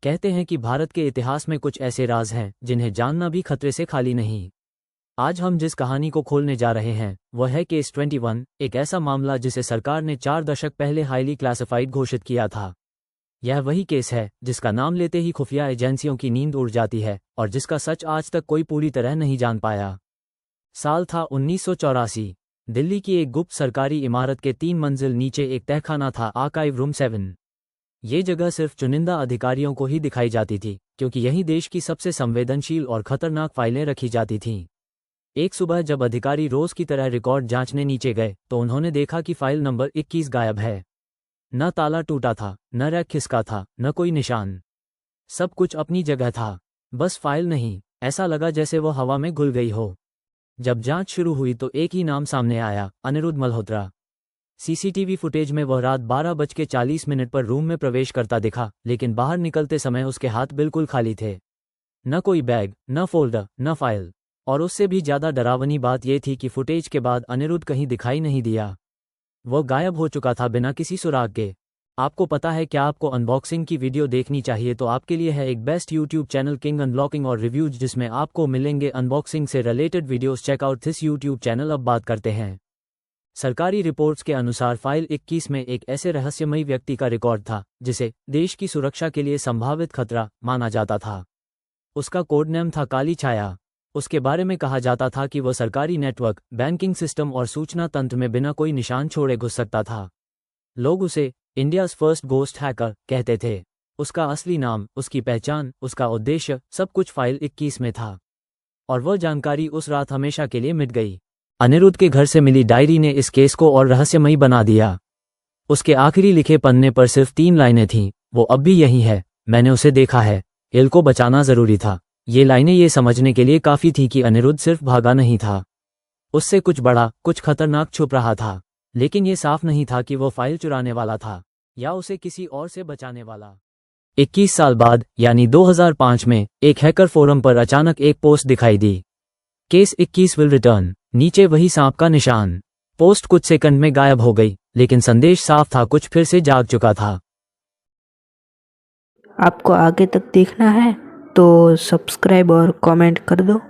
कहते हैं कि भारत के इतिहास में कुछ ऐसे राज हैं जिन्हें जानना भी खतरे से खाली नहीं। आज हम जिस कहानी को खोलने जा रहे हैं वह है केस 21, एक ऐसा मामला जिसे सरकार ने 4 दशक पहले हाईली क्लासिफाइड घोषित किया था। यह वही केस है जिसका नाम लेते ही खुफिया एजेंसियों की नींद उड़ जाती है और जिसका सच आज तक कोई पूरी तरह नहीं जान पाया। साल था 1984। दिल्ली की एक गुप्त सरकारी इमारत के 3 मंजिल नीचे एक तहखाना था, आर्काइव रूम 7। ये जगह सिर्फ चुनिंदा अधिकारियों को ही दिखाई जाती थी क्योंकि यही देश की सबसे संवेदनशील और खतरनाक फाइलें रखी जाती थीं। एक सुबह जब अधिकारी रोज की तरह रिकॉर्ड जांचने नीचे गए तो उन्होंने देखा कि फाइल नंबर 21 गायब है। न ताला टूटा था, न रैक खिसका था, न कोई निशान। सब कुछ अपनी जगह था, बस फाइल नहीं। ऐसा लगा जैसे वो हवा में घुल गई हो। जब जांच शुरू हुई तो एक ही नाम सामने आया, अनिरुद्ध मल्होत्रा। सीसीटीवी फुटेज में वह रात 12:40 पर रूम में प्रवेश करता दिखा, लेकिन बाहर निकलते समय उसके हाथ बिल्कुल खाली थे। न कोई बैग, न फोल्डर, न फाइल। और उससे भी ज्यादा डरावनी बात यह थी कि फुटेज के बाद अनिरुद्ध कहीं दिखाई नहीं दिया। वो गायब हो चुका था बिना किसी सुराग के। आपको पता है क्या आपको अनबॉक्सिंग की वीडियो देखनी चाहिए तो आपके लिए है एक best YouTube channel king unlocking और रिव्यूज, जिसमें आपको मिलेंगे अनबॉक्सिंग से related videos. Checkout this YouTube channel. अब बात करते हैं। सरकारी रिपोर्ट्स के अनुसार फाइल 21 में एक ऐसे रहस्यमयी व्यक्ति का रिकॉर्ड था जिसे देश की सुरक्षा के लिए संभावित खतरा माना जाता था। उसका कोड नेम था काली छाया। उसके बारे में कहा जाता था कि वह सरकारी नेटवर्क, बैंकिंग सिस्टम और सूचना तंत्र में बिना कोई निशान छोड़े घुस सकता था। लोग उसे इंडियाज़ फर्स्ट गोस्ट हैकर कहते थे। उसका असली नाम, उसकी पहचान, उसका उद्देश्य, सब कुछ फाइल 21 में था। और वह जानकारी उस रात हमेशा के लिए मिट गई। अनिरुद्ध के घर से मिली डायरी ने इस केस को और रहस्यमयी बना दिया। उसके आखिरी लिखे पन्ने पर सिर्फ 3 लाइनें थीं। वो अब भी यही है, मैंने उसे देखा है, इल को बचाना जरूरी था। ये लाइनें ये समझने के लिए काफी थी कि अनिरुद्ध सिर्फ भागा नहीं था, उससे कुछ बड़ा, कुछ खतरनाक छुप रहा था। लेकिन ये साफ नहीं था कि वो फाइल चुराने वाला था या उसे किसी और से बचाने वाला। 21 साल बाद यानी 2005 में एक हैकर फोरम पर अचानक एक पोस्ट दिखाई दी, केस 21 विल रिटर्न। नीचे वही सांप का निशान। पोस्ट कुछ सेकंड में गायब हो गई, लेकिन संदेश साफ था, कुछ फिर से जाग चुका था। आपको आगे तक देखना है तो सब्सक्राइब और कमेंट कर दो।